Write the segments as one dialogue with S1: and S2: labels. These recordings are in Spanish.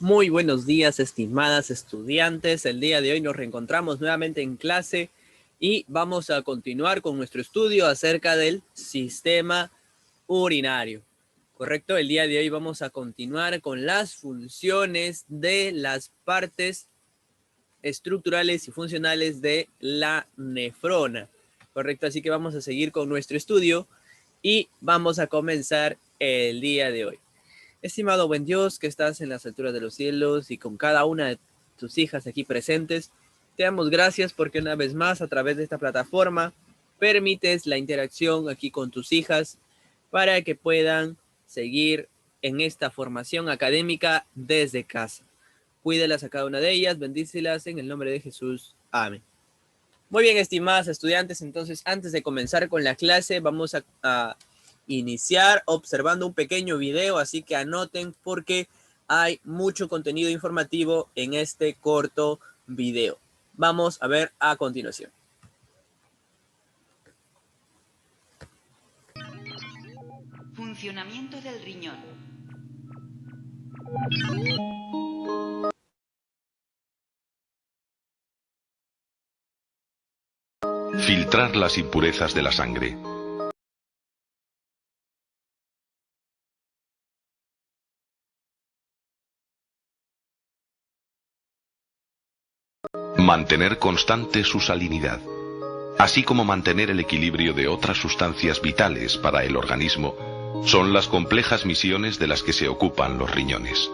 S1: Muy buenos días, estimadas estudiantes. El día de hoy nos reencontramos nuevamente en clase y vamos a continuar con nuestro estudio acerca del sistema urinario. ¿Correcto? El día de hoy vamos a continuar con las funciones de las partes estructurales y funcionales de la nefrona. ¿Correcto? Así que vamos a seguir con nuestro estudio y vamos a comenzar el día de hoy. Estimado buen Dios, que estás en las alturas de los cielos y con cada una de tus hijas aquí presentes, te damos gracias porque una vez más a través de esta plataforma permites la interacción aquí con tus hijas para que puedan seguir en esta formación académica desde casa. Cuídelas a cada una de ellas, bendícelas en el nombre de Jesús. Amén. Muy bien, estimadas estudiantes, entonces antes de comenzar con la clase vamos a iniciar observando un pequeño video, así que anoten porque hay mucho contenido informativo en este corto video. Vamos a ver a continuación.
S2: Funcionamiento del riñón.
S3: Filtrar las impurezas de la sangre. Mantener constante su salinidad, así como mantener el equilibrio de otras sustancias vitales para el organismo, son las complejas misiones de las que se ocupan los riñones.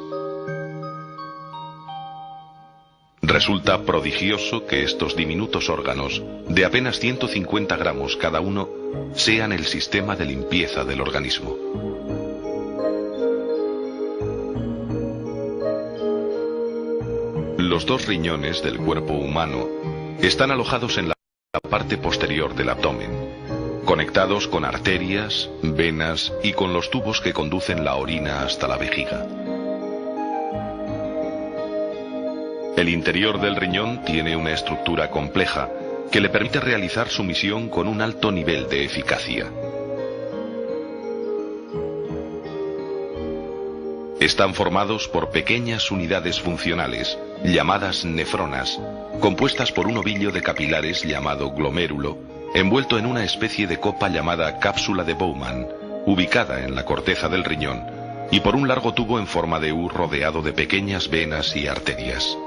S3: Resulta prodigioso que estos diminutos órganos, de apenas 150 gramos cada uno, sean el sistema de limpieza del organismo. Los dos riñones del cuerpo humano están alojados en la parte posterior del abdomen, conectados con arterias, venas y con los tubos que conducen la orina hasta la vejiga. El interior del riñón tiene una estructura compleja que le permite realizar su misión con un alto nivel de eficacia. Están formados por pequeñas unidades funcionales, llamadas nefronas, compuestas por un ovillo de capilares llamado glomérulo, envuelto en una especie de copa llamada cápsula de Bowman, ubicada en la corteza del riñón, y por un largo tubo en forma de U rodeado de pequeñas venas y arterias.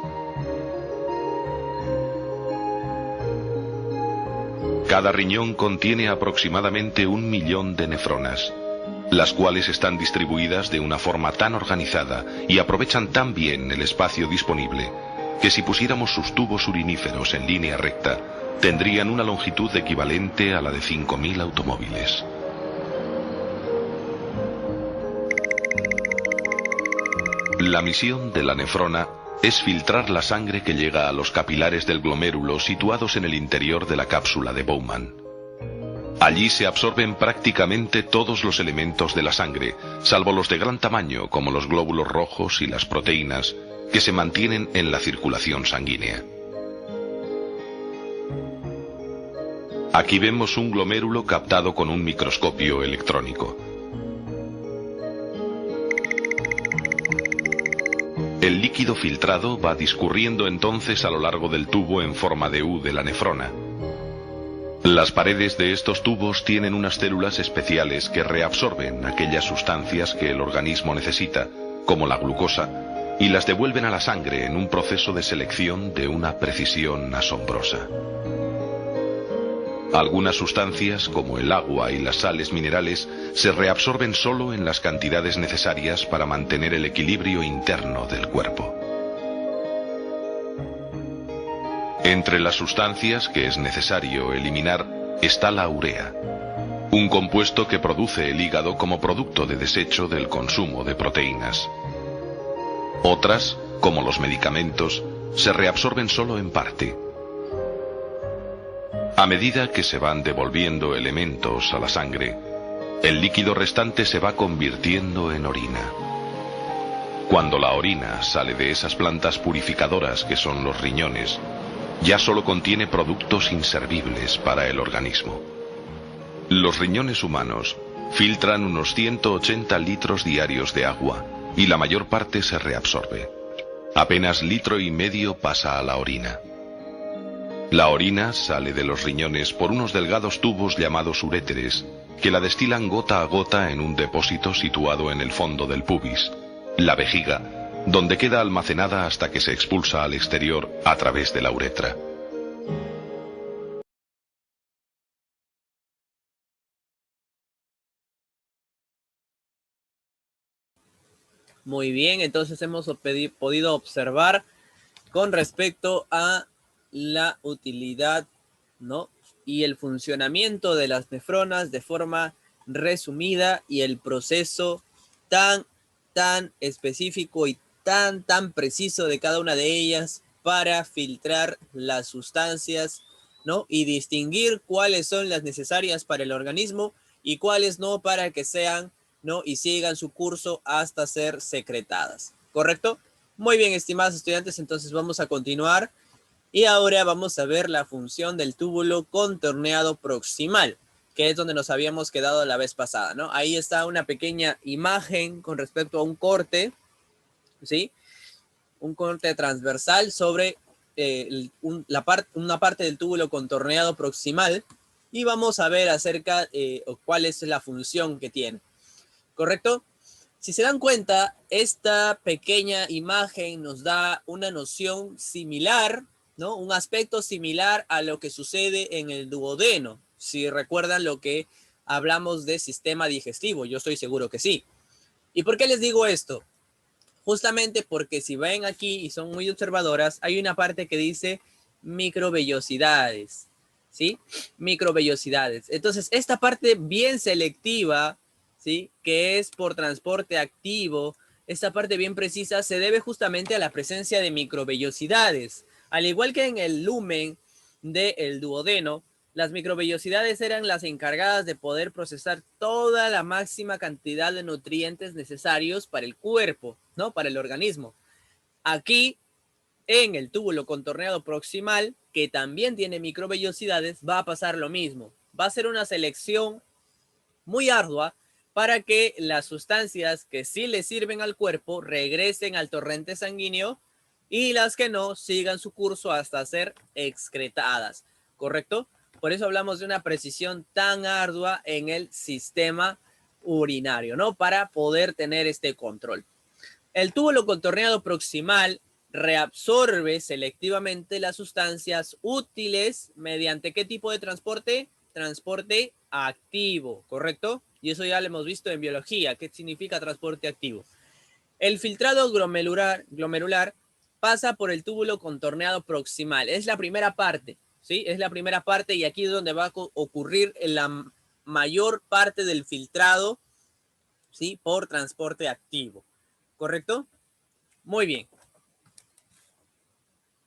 S3: Cada riñón contiene aproximadamente 1 millón de nefronas, las cuales están distribuidas de una forma tan organizada y aprovechan tan bien el espacio disponible, que si pusiéramos sus tubos uriníferos en línea recta, tendrían una longitud equivalente a la de 5.000 automóviles. La misión de la nefrona es filtrar la sangre que llega a los capilares del glomérulo situados en el interior de la cápsula de Bowman. Allí se absorben prácticamente todos los elementos de la sangre, salvo los de gran tamaño como los glóbulos rojos y las proteínas, que se mantienen en la circulación sanguínea. Aquí vemos un glomérulo captado con un microscopio electrónico. El líquido filtrado va discurriendo entonces a lo largo del tubo en forma de U de la nefrona. Las paredes de estos tubos tienen unas células especiales que reabsorben aquellas sustancias que el organismo necesita, como la glucosa, y las devuelven a la sangre en un proceso de selección de una precisión asombrosa. Algunas sustancias, como el agua y las sales minerales, se reabsorben solo en las cantidades necesarias para mantener el equilibrio interno del cuerpo. Entre las sustancias que es necesario eliminar está la urea, un compuesto que produce el hígado como producto de desecho del consumo de proteínas. Otras, como los medicamentos, se reabsorben solo en parte. A medida que se van devolviendo elementos a la sangre, el líquido restante se va convirtiendo en orina. Cuando la orina sale de esas plantas purificadoras que son los riñones, ya solo contiene productos inservibles para el organismo. Los riñones humanos filtran unos 180 litros diarios de agua y la mayor parte se reabsorbe. Apenas litro y medio pasa a la orina. La orina sale de los riñones por unos delgados tubos llamados uréteres, que la destilan gota a gota en un depósito situado en el fondo del pubis, la vejiga, donde queda almacenada hasta que se expulsa al exterior a través de la uretra.
S1: Muy bien, entonces hemos podido observar con respecto a la utilidad, ¿no? Y el funcionamiento de las nefronas de forma resumida y el proceso tan específico y tan preciso de cada una de ellas para filtrar las sustancias, ¿no? Y distinguir cuáles son las necesarias para el organismo y cuáles no, para que sean, ¿no? Y sigan su curso hasta ser secretadas, ¿correcto? Muy bien, estimados estudiantes, entonces vamos a continuar y ahora vamos a ver la función del túbulo contorneado proximal, que es donde nos habíamos quedado la vez pasada, ¿no? Ahí está una pequeña imagen con respecto a un corte, ¿sí? Un corte transversal sobre una parte del túbulo contorneado proximal y vamos a ver acerca cuál es la función que tiene, ¿correcto? Si se dan cuenta, esta pequeña imagen nos da una noción similar, ¿no? Un aspecto similar a lo que sucede en el duodeno. Si recuerdan lo que hablamos de sistema digestivo, yo estoy seguro que sí. ¿Y por qué les digo esto? Justamente porque si ven aquí y son muy observadoras, hay una parte que dice microvellosidades, ¿sí? Microvellosidades. Entonces, esta parte bien selectiva, ¿sí? Que es por transporte activo, esta parte bien precisa se debe justamente a la presencia de microvellosidades. Al igual que en el lumen del duodeno, las microvellosidades eran las encargadas de poder procesar toda la máxima cantidad de nutrientes necesarios para el cuerpo, ¿no? Para el organismo. Aquí, en el túbulo contorneado proximal, que también tiene microvellosidades, va a pasar lo mismo. Va a ser una selección muy ardua para que las sustancias que sí le sirven al cuerpo regresen al torrente sanguíneo y las que no sigan su curso hasta ser excretadas, ¿correcto? Por eso hablamos de una precisión tan ardua en el sistema urinario, ¿no? Para poder tener este control. El túbulo contorneado proximal reabsorbe selectivamente las sustancias útiles mediante ¿qué tipo de transporte? Transporte activo, ¿correcto? Y eso ya lo hemos visto en biología. ¿Qué significa transporte activo? El filtrado glomerular pasa por el túbulo contorneado proximal. Es la primera parte, ¿sí? Es la primera parte y aquí es donde va a ocurrir la mayor parte del filtrado, ¿sí? Por transporte activo, ¿correcto? Muy bien.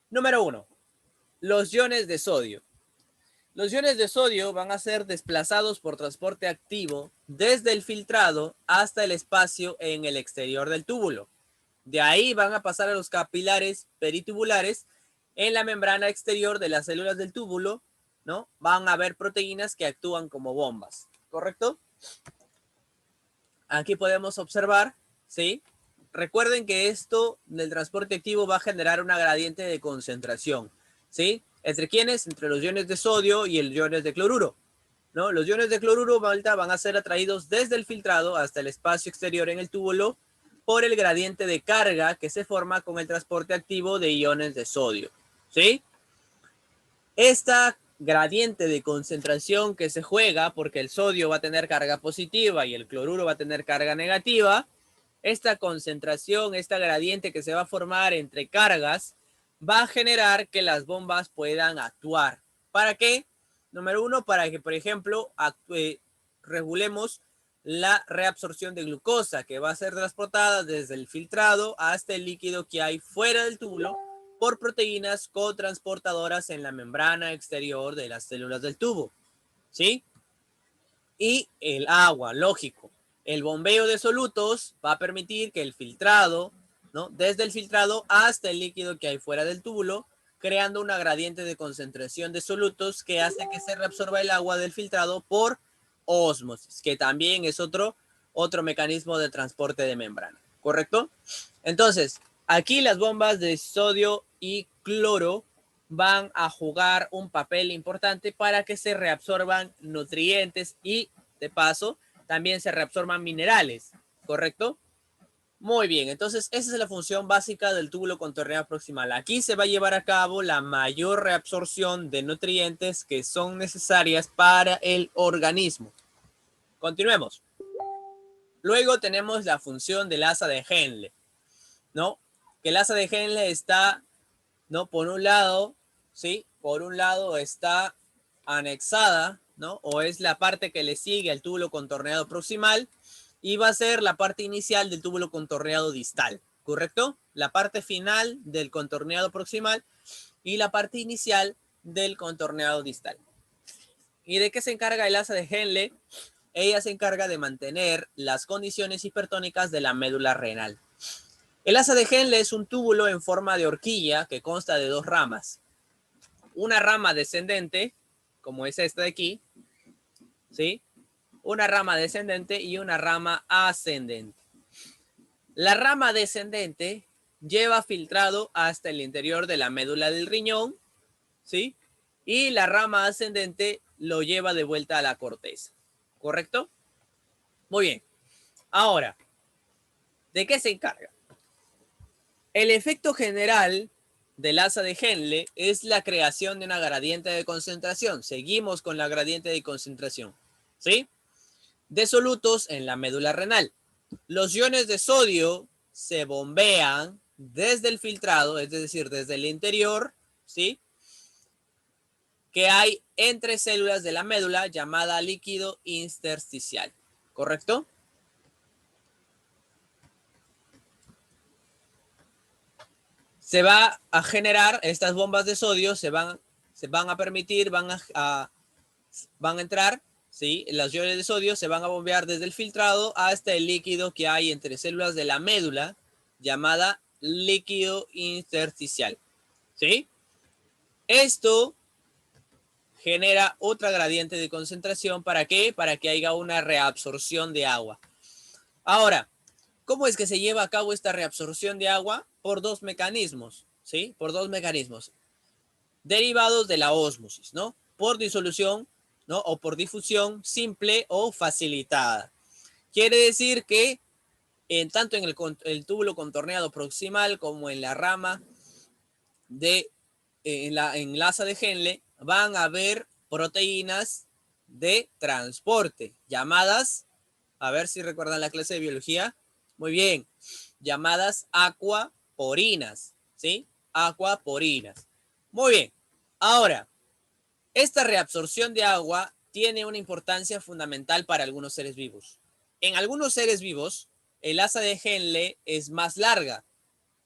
S1: Número 1. Los iones de sodio. Los iones de sodio van a ser desplazados por transporte activo desde el filtrado hasta el espacio en el exterior del túbulo. De ahí van a pasar a los capilares peritubulares en la membrana exterior de las células del túbulo, ¿no? Van a haber proteínas que actúan como bombas, ¿correcto? Aquí podemos observar, ¿sí? Recuerden que esto del transporte activo va a generar una gradiente de concentración, ¿sí? ¿Entre quiénes? Entre los iones de sodio y los iones de cloruro, ¿no? Los iones de cloruro van a ser atraídos desde el filtrado hasta el espacio exterior en el túbulo por el gradiente de carga que se forma con el transporte activo de iones de sodio, ¿sí? Esta gradiente de concentración que se juega, porque el sodio va a tener carga positiva y el cloruro va a tener carga negativa, esta concentración, esta gradiente que se va a formar entre cargas, va a generar que las bombas puedan actuar. ¿Para qué? Número 1, para que, por ejemplo, regulemos la reabsorción de glucosa, que va a ser transportada desde el filtrado hasta el líquido que hay fuera del túbulo por proteínas cotransportadoras en la membrana exterior de las células del tubo, ¿sí? Y el agua, lógico. El bombeo de solutos va a permitir que el filtrado, ¿no? Desde el filtrado hasta el líquido que hay fuera del túbulo, creando una gradiente de concentración de solutos que hace que se reabsorba el agua del filtrado por ósmosis, que también es otro mecanismo de transporte de membrana, ¿correcto? Entonces, Aquí las bombas de sodio y cloro van a jugar un papel importante para que se reabsorban nutrientes y, de paso, también se reabsorban minerales, ¿correcto? Muy bien, entonces esa es la función básica del túbulo contorneado proximal. Aquí se va a llevar a cabo la mayor reabsorción de nutrientes que son necesarias para el organismo. Continuemos. Luego tenemos la función del asa de Henle, ¿no? Que el asa de Henle está, ¿no? Por un lado, ¿sí? Por un lado está anexada, ¿no? O es la parte que le sigue al túbulo contorneado proximal y va a ser la parte inicial del túbulo contorneado distal, ¿correcto? La parte final del contorneado proximal y la parte inicial del contorneado distal. ¿Y de qué se encarga el asa de Henle? Ella se encarga de mantener las condiciones hipertónicas de la médula renal. El asa de Henle es un túbulo en forma de horquilla que consta de dos ramas. Una rama descendente, como es esta de aquí, ¿sí? Una rama descendente y una rama ascendente. La rama descendente lleva filtrado hasta el interior de la médula del riñón, ¿sí? Y la rama ascendente lo lleva de vuelta a la corteza, ¿correcto? Muy bien. Ahora, ¿de qué se encarga? El efecto general del asa de Henle es la creación de una gradiente de concentración. Seguimos con la gradiente de concentración, ¿sí? De solutos en la médula renal. Los iones de sodio se bombean desde el filtrado, es decir, desde el interior, ¿sí? Que hay entre células de la médula llamada líquido intersticial, ¿correcto? Se va a generar estas bombas de sodio, se van a permitir, van a entrar, ¿sí? Los iones de sodio se van a bombear desde el filtrado hasta el líquido que hay entre células de la médula, llamada líquido intersticial, ¿sí? Esto genera otra gradiente de concentración. ¿Para qué? Para que haya una reabsorción de agua. Ahora, ¿cómo es que se lleva a cabo esta reabsorción de agua? Por dos mecanismos, ¿sí? Por dos mecanismos derivados de la ósmosis, ¿no? Por disolución, ¿no? O por difusión simple o facilitada. Quiere decir que tanto en el túbulo contorneado proximal como en la rama de en la asa de Henle van a haber proteínas de transporte llamadas, a ver si recuerdan la clase de biología, muy bien, llamadas aquaporinas, ¿sí? Aquaporinas. Muy bien. Ahora, esta reabsorción de agua tiene una importancia fundamental para algunos seres vivos. En algunos seres vivos, el asa de Henle es más larga.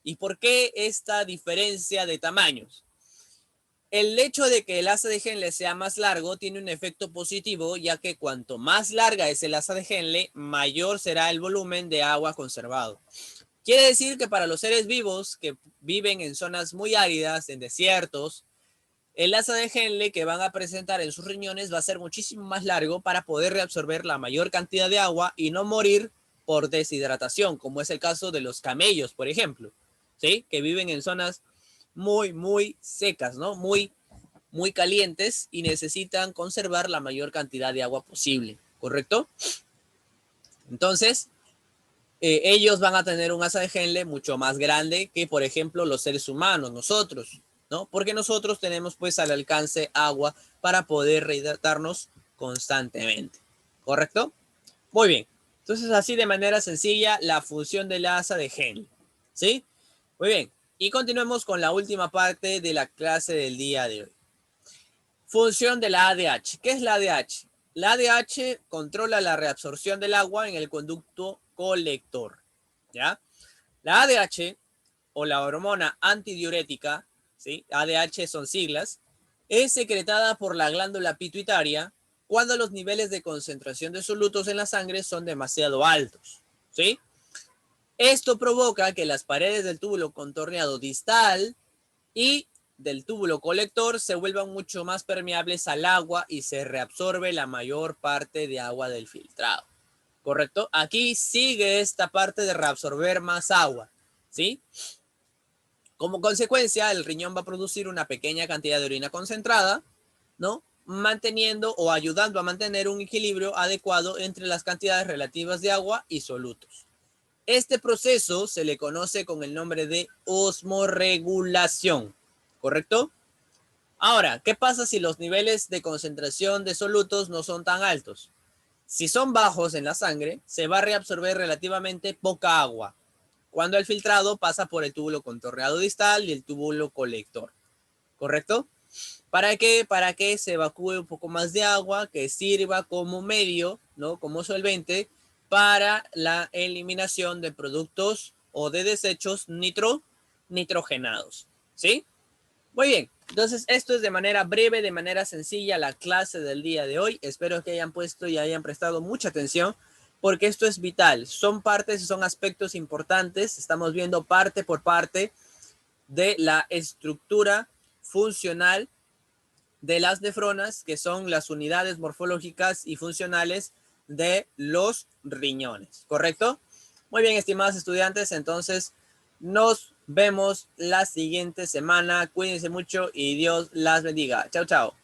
S1: ¿Y por qué esta diferencia de tamaños? El hecho de que el asa de Henle sea más largo tiene un efecto positivo, ya que cuanto más larga es el asa de Henle, mayor será el volumen de agua conservado. Quiere decir que para los seres vivos que viven en zonas muy áridas, en desiertos, el asa de Henle que van a presentar en sus riñones va a ser muchísimo más largo para poder reabsorber la mayor cantidad de agua y no morir por deshidratación, como es el caso de los camellos, por ejemplo, ¿sí? Que viven en zonas muy secas, ¿no? Muy calientes y necesitan conservar la mayor cantidad de agua posible, ¿correcto? Entonces, ellos van a tener un asa de Henle mucho más grande que, por ejemplo, los seres humanos, nosotros, ¿no? Porque nosotros tenemos pues al alcance agua para poder rehidratarnos constantemente, ¿correcto? Muy bien. Entonces, así de manera sencilla, la función del asa de Henle, ¿sí? Muy bien. Y continuemos con la última parte de la clase del día de hoy. Función de la ADH. ¿Qué es la ADH? La ADH controla la reabsorción del agua en el conducto colector, ¿ya? La ADH o la hormona antidiurética, ¿sí? ADH son siglas, es secretada por la glándula pituitaria cuando los niveles de concentración de solutos en la sangre son demasiado altos, ¿sí? Esto provoca que las paredes del túbulo contorneado distal y del túbulo colector se vuelvan mucho más permeables al agua y se reabsorbe la mayor parte de agua del filtrado. ¿Correcto? Aquí sigue esta parte de reabsorber más agua, ¿sí? Como consecuencia, el riñón va a producir una pequeña cantidad de orina concentrada, ¿no? Manteniendo o ayudando a mantener un equilibrio adecuado entre las cantidades relativas de agua y solutos. Este proceso se le conoce con el nombre de osmorregulación, ¿correcto? Ahora, ¿qué pasa si los niveles de concentración de solutos no son tan altos? Si son bajos en la sangre, se va a reabsorber relativamente poca agua, cuando el filtrado pasa por el túbulo contorneado distal y el túbulo colector, ¿correcto? ¿Para qué? Para que se evacúe un poco más de agua que sirva como medio, ¿no? Como solvente para la eliminación de productos o de desechos nitrogenados, ¿sí? Muy bien, entonces esto es de manera breve, de manera sencilla la clase del día de hoy. Espero que hayan puesto y hayan prestado mucha atención porque esto es vital. Son partes y son aspectos importantes. Estamos viendo parte por parte de la estructura funcional de las nefronas, que son las unidades morfológicas y funcionales de los riñones, ¿correcto? Muy bien, estimados estudiantes, entonces nos vemos la siguiente semana. Cuídense mucho y Dios las bendiga. Chao, chao.